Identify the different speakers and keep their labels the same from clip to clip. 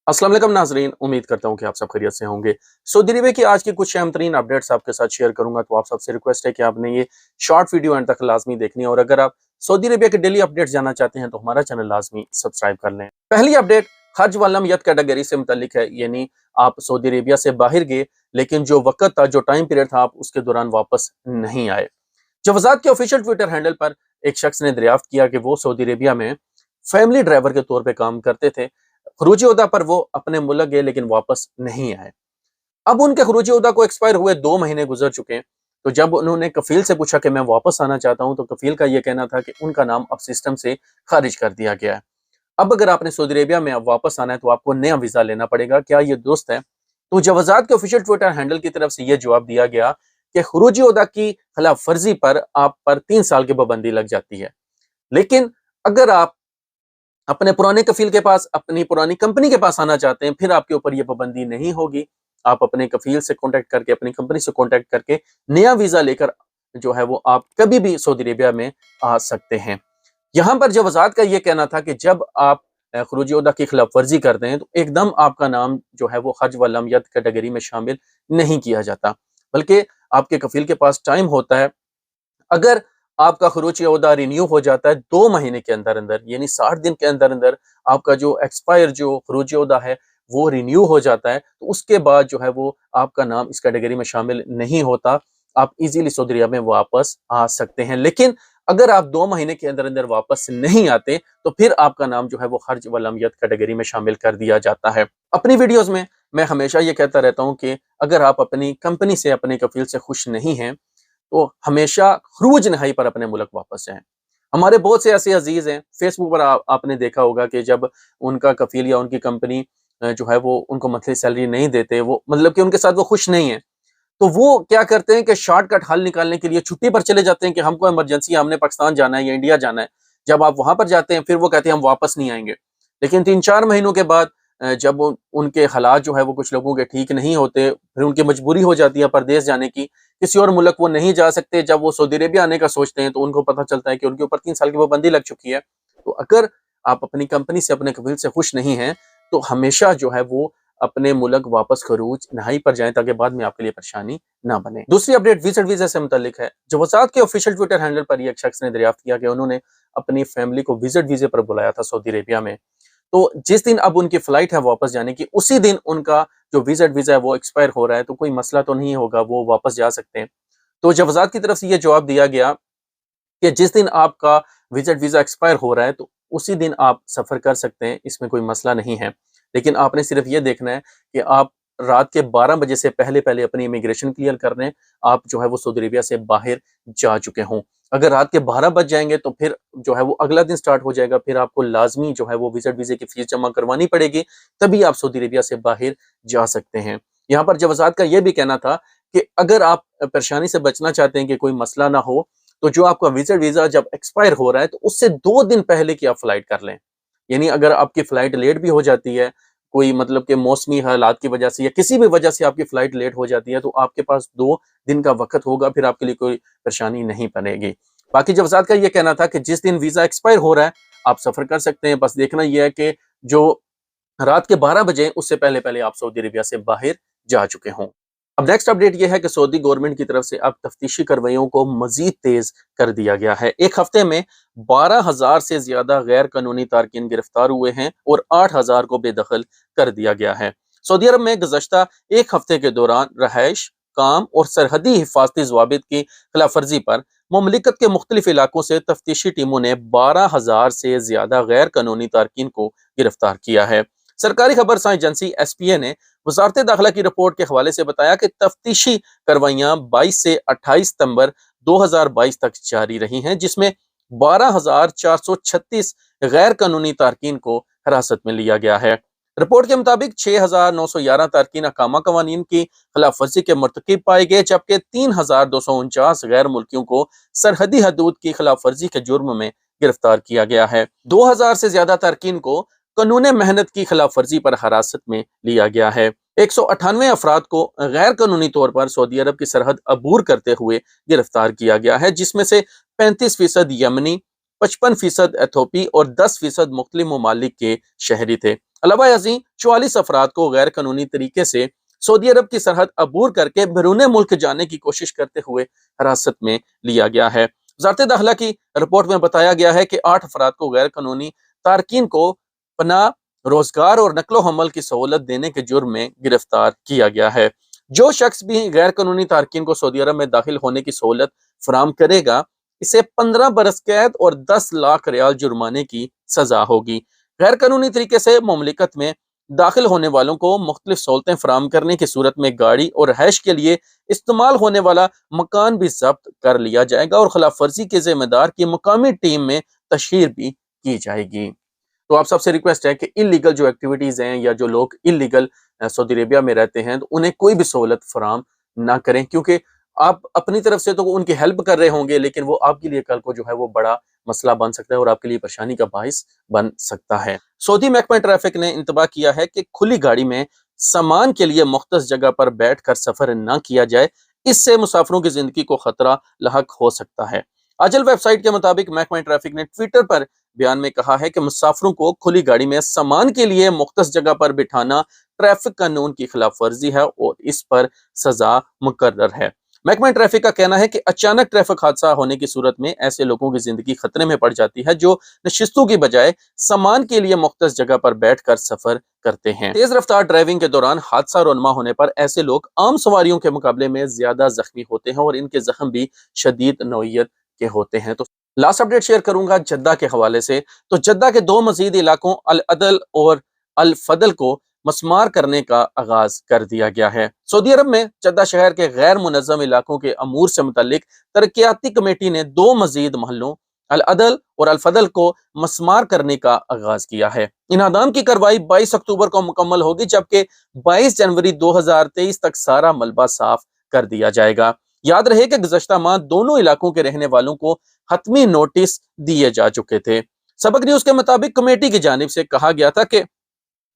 Speaker 1: अस्सलाम वालेकुम नाजरीन, उम्मीद करता हूँ कि आप सब खैरियत से होंगे। सऊदी अरब की आज की कुछ अहम तरीन अपडेट्स आपके साथ शेयर करूंगा, तो आप सबसे रिक्वेस्ट है कि आपने ये शॉर्ट वीडियो अंत तक लाजमी देखनी है। और अगर आप सऊदी अरबिया के डेली अपडेट्स जानना चाहते हैं तो हमारा चैनल लाजमी सब्सक्राइब कर लें। पहली अपडेट हज व लमयत कैटेगरी से मुतल्लिक है, यानी आप सऊदी अरेबिया से बाहर गए लेकिन जो वक्त था, जो टाइम पीरियड था, आप उसके दौरान वापस नहीं आए। जवाजात के ऑफिशियल ट्विटर हैंडल पर एक शख्स ने दरियाफ्त किया कि वो सऊदी अरेबिया में फैमिली ड्राइवर के तौर पे काम करते थे। खरूजी ओहदा पर वो अपने मुल्क गए लेकिन वापस नहीं आए। अब उनके खरूजी ओहदा को एक्सपायर हुए 2 महीने गुजर चुके हैं। तो जब उन्होंने कफील से पूछा कि मैं वापस आना चाहता हूं, तो कफील का यह कहना था कि उनका नाम अब सिस्टम से खारिज कर दिया गया है। अब अगर आपने सऊदी अरेबिया में अब वापस आना है तो आपको नया वीजा लेना पड़ेगा। क्या ये दुरुस्त है? तो जवाजात के ऑफिशियल ट्विटर हैंडल की तरफ से यह जवाब दिया गया कि खरूजी ओहदा की खिलाफ वर्जी पर आप पर 3 साल की पाबंदी लग जाती है। लेकिन अगर आप अपने पुराने कफील के पास, अपनी पुरानी कंपनी के पास आना चाहते हैं, फिर आपके ऊपर यह पाबंदी नहीं होगी। आप अपने कफील से कांटेक्ट करके, अपनी कंपनी से कांटेक्ट करके नया वीजा लेकर जो है वो आप कभी भी सऊदी अरेबिया में आ सकते हैं। यहाँ पर जो वजारत का ये कहना था कि जब आप खरूजी ओहदा की खिलाफ वर्जी करते हैं तो एकदम आपका नाम जो है वो हज व लमयत कैटेगरी में शामिल नहीं किया जाता, बल्कि आपके कफील के पास टाइम होता है। अगर आपका खरूजी ओहदा रिन्यू हो जाता है 2 महीने के अंदर अंदर, यानी 60 दिन के अंदर अंदर आपका जो एक्सपायर जो खरूजी ओहदा है वो रिन्यू हो जाता है, तो उसके बाद जो है वो आपका नाम इस कैटेगरी में शामिल नहीं होता। आप इजीली सऊदी अरब में वापस आ सकते हैं। लेकिन अगर आप 2 महीने के अंदर अंदर वापस नहीं आते तो फिर आपका नाम जो है वो हर्ज व लमयत कैटेगरी में शामिल कर दिया जाता है। अपनी वीडियोस में मैं हमेशा ये कहता रहता हूँ कि अगर आप अपनी कंपनी से, अपने कफील से खुश नहीं हैं तो हमेशा खरूज नहाई पर अपने मुल्क वापस जाएं। हमारे बहुत से ऐसे अजीज हैं, फेसबुक पर आपने देखा होगा कि जब उनका कफील या उनकी कंपनी जो है वो उनको मंथली सैलरी नहीं देते, वो मतलब कि उनके साथ वो खुश नहीं है, तो वो क्या करते हैं कि शॉर्टकट हल निकालने के लिए छुट्टी पर चले जाते हैं कि हमको इमरजेंसी, हमने पाकिस्तान जाना है या इंडिया जाना है। जब आप वहां पर जाते हैं फिर वो कहते हैं हम वापस नहीं आएंगे। लेकिन 3-4 महीनों के बाद जब उनके हालात जो है वो कुछ लोगों के ठीक नहीं होते, फिर उनकी मजबूरी हो जाती है परदेश जाने की, किसी और मुल्क वो नहीं जा सकते। जब वो सऊदी अरेबिया आने का सोचते हैं तो उनको पता चलता है कि उनके ऊपर 3 साल की पाबंदी लग चुकी है। तो अगर आप अपनी कंपनी से, अपने कफील से खुश नहीं हैं तो हमेशा जो है वो अपने मुल्क वापस खरूज नहाई पर जाएं, ताकि बाद में आपके लिए परेशानी ना बने। दूसरी अपडेट विजिट वीजा से मुतालिक है। जवाजात के ऑफिशियल ट्विटर हैंडल पर एक शख्स ने दरियाफ्त किया कि उन्होंने अपनी फैमिली को विजिट वीजे पर बुलाया था सऊदी अरेबिया में। तो जिस दिन अब उनकी फ्लाइट है वापस जाने की, उसी दिन उनका जो विजिट वीजा है वो एक्सपायर हो रहा है, तो कोई मसला तो नहीं होगा, वो वापस जा सकते हैं। तो जवाजात की तरफ से ये जवाब दिया गया कि जिस दिन आपका विजिट वीजा एक्सपायर हो रहा है तो उसी दिन आप सफर कर सकते हैं, इसमें कोई मसला नहीं है। लेकिन आपने सिर्फ ये देखना है कि आप रात के 12 बजे से पहले पहले अपनी इमिग्रेशन क्लियर कर लें, आप जो है वो सऊदी अरेबिया से बाहर जा चुके हों। अगर रात के 12 बज जाएंगे तो फिर जो है वो अगला दिन स्टार्ट हो जाएगा, फिर आपको लाजमी जो है वो विजिट वीजे की फीस जमा करवानी पड़ेगी, तभी आप सऊदी अरेबिया से बाहर जा सकते हैं। यहाँ पर जवाजात का यह भी कहना था कि अगर आप परेशानी से बचना चाहते हैं कि कोई मसला ना हो, तो जो आपका विजिट वीजा जब एक्सपायर हो रहा है तो उससे 2 दिन पहले की आप फ्लाइट कर लें। यानी अगर आपकी फ्लाइट लेट भी हो जाती है, कोई मतलब कि मौसमी हालात की वजह से या किसी भी वजह से आपकी फ्लाइट लेट हो जाती है, तो आपके पास 2 दिन का वक्त होगा, फिर आपके लिए कोई परेशानी नहीं बनेगी। बाकी जवाजात का ये कहना था कि जिस दिन वीजा एक्सपायर हो रहा है आप सफर कर सकते हैं, बस देखना यह है कि जो रात के 12 बजे उससे पहले पहले आप सऊदी अरेबिया से बाहर जा चुके हों। अब नेक्स्ट अपडेट यह है कि सऊदी गवर्नमेंट की तरफ से अब तफ्तीशी कार्रवाइयों को मजीद तेज कर दिया गया है। एक हफ्ते में 12,000 से ज्यादा गैर कानूनी तारकीन गिरफ्तार हुए हैं और 8,000 को बेदखल कर दिया गया है। सऊदी अरब में गुज़श्ता एक हफ्ते के दौरान रहायश, काम और सरहदी हिफाजती ज़वाबित की खिलाफ वर्जी पर मुमलिकत के मुख्तलिफ इलाकों से तफ्तीशी टीमों ने 12,000 से ज्यादा गैर कानूनी तारकीन को गिरफ्तार किया है। सरकारी खबर एजेंसी SPA ने वजारत दाखिला की रिपोर्ट के हवाले से बताया कि तफ्तीशी कार्रवाइयां 22 से 28 सितंबर 2022 तक जारी रही हैं, जिसमें 12,436 गैर कानूनी तारकीन को हिरासत में लिया गया है। रिपोर्ट के मुताबिक 6,911 तारकीन अकामा कवानीन की खिलाफ वर्जी के मुर्तकिब पाए गए, जबकि 3,249 गैर मुल्कियों को सरहदी हदूद की खिलाफ वर्जी के जुर्म में गिरफ्तार किया गया है। 2,000 से ज्यादा तारकीन को कानून मेहनत की खिलाफ वर्जी पर हिरासत में लिया गया है। 198 अफराद को गैर कानूनी तौर पर सऊदी अरब की सरहद अबूर करते हुए गिरफ्तार किया गया है, जिसमें से 35% यमनी, 55% एथोपी और 10% मुख्तलिफ ममालिक के शहरी थे। علاوہ ازیں 44 افراد کو غیر قانونی طریقے سے سعودی عرب کی سرحد عبور کر کے بیرون ملک جانے کی کوشش کرتے ہوئے حراست میں لیا گیا ہے۔ وزارت داخلہ کی رپورٹ میں بتایا گیا ہے کہ 8 افراد کو غیر قانونی تارکین کو پناہ، روزگار اور نقل و حمل کی سہولت دینے کے جرم میں گرفتار کیا گیا ہے۔ جو شخص بھی غیر قانونی تارکین کو سعودی عرب میں داخل ہونے کی سہولت فراہم کرے گا، اسے 15 برس قید اور 10 لاکھ ریال جرمانے کی سزا ہوگی۔ غیر قانونی طریقے سے مملکت میں داخل ہونے والوں کو مختلف سہولتیں فراہم کرنے کی صورت میں گاڑی اور رہائش کے لیے استعمال ہونے والا مکان بھی ضبط کر لیا جائے گا اور خلاف ورزی کے ذمہ دار کی مقامی ٹیم میں تشہیر بھی کی جائے گی۔ تو آپ سب سے ریکویسٹ ہے کہ انلیگل جو ایکٹیویٹیز ہیں یا جو لوگ انلیگل سعودی عربیہ میں رہتے ہیں تو انہیں کوئی بھی سہولت فراہم نہ کریں، کیونکہ آپ اپنی طرف سے تو ان کی ہیلپ کر رہے ہوں گے، لیکن وہ آپ کے لیے کل کو جو ہے وہ بڑا مسئلہ بن سکتا ہے اور آپ کے لیے پریشانی کا باعث بن سکتا ہے۔ سعودی محکمہ ٹریفک نے انتباہ کیا ہے کہ کھلی گاڑی میں سامان کے لیے مختص جگہ پر بیٹھ کر سفر نہ کیا جائے، اس سے مسافروں کی زندگی کو خطرہ لاحق ہو سکتا ہے۔ آجل ویب سائٹ کے مطابق محکمہ ٹریفک نے ٹویٹر پر بیان میں کہا ہے کہ مسافروں کو کھلی گاڑی میں سامان کے لیے مختص جگہ پر بٹھانا ٹریفک قانون کی خلاف ورزی ہے اور اس پر سزا مقرر ہے۔ محکمہ ٹریفک کا کہنا ہے کہ اچانک ٹریفک حادثہ ہونے کی صورت میں ایسے لوگوں کی زندگی خطرے میں پڑ جاتی ہے جو نشستوں کی بجائے سامان کے لیے مختص جگہ پر بیٹھ کر سفر کرتے ہیں۔ تیز رفتار ڈرائیونگ کے دوران حادثہ رونما ہونے پر ایسے لوگ عام سواریوں کے مقابلے میں زیادہ زخمی ہوتے ہیں اور ان کے زخم بھی شدید نوعیت کے ہوتے ہیں۔ تو لاسٹ اپڈیٹ شیئر کروں گا جدہ کے حوالے سے۔ تو جدہ کے 2 مزید علاقوں العدل اور الفضل کو مسمار کرنے کا آغاز کر دیا گیا ہے۔ سعودی عرب میں جدہ شہر کے غیر منظم علاقوں کے امور سے متعلق ترقیاتی کمیٹی نے 2 مزید محلوں العدل اور الفضل کو مسمار کرنے کا آغاز کیا ہے۔ انہدام کی کارروائی 22 اکتوبر کو مکمل ہوگی، جبکہ 22 جنوری 2023 تک سارا ملبہ صاف کر دیا جائے گا۔ یاد رہے کہ گزشتہ ماہ دونوں علاقوں کے رہنے والوں کو حتمی نوٹس دیے جا چکے تھے۔ سبق نیوز کے مطابق کمیٹی کی جانب سے کہا گیا تھا کہ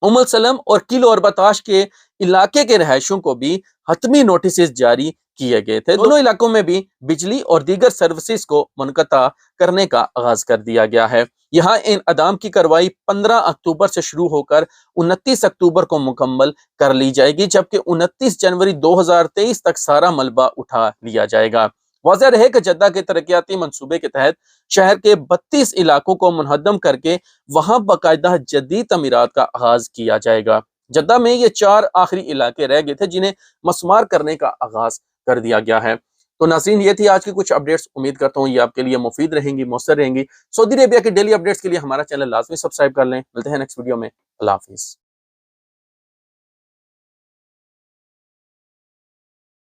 Speaker 1: ام السلم اور کلو اور بتاش کے علاقے کے رہائشیوں کو بھی حتمی نوٹسز جاری کیے گئے تھے۔ دونوں علاقوں میں بھی بجلی اور دیگر سروسز کو منقطع کرنے کا آغاز کر دیا گیا ہے۔ یہاں انہدام کی کارروائی 15 اکتوبر سے شروع ہو کر 29 اکتوبر کو مکمل کر لی جائے گی، جبکہ 29 جنوری 2023 تک سارا ملبہ اٹھا لیا جائے گا۔ واضح رہے کہ جدہ کے ترقیاتی منصوبے کے تحت شہر کے 32 علاقوں کو منہدم کر کے وہاں باقاعدہ جدید تعمیرات کا آغاز کیا جائے گا۔ جدہ میں یہ 4 آخری علاقے رہ گئے تھے جنہیں مسمار کرنے کا آغاز کر دیا گیا ہے۔ تو ناظرین، یہ تھی آج کی کچھ اپڈیٹس، امید کرتا ہوں یہ آپ کے لیے مفید رہیں گی، مؤثر رہیں گی۔ سعودی عربیہ کے ڈیلی اپڈیٹس کے لیے ہمارا چینل لازمی سبسکرائب کر لیں۔ ملتے ہیں نیکسٹ ویڈیو میں۔ اللہ حافظ۔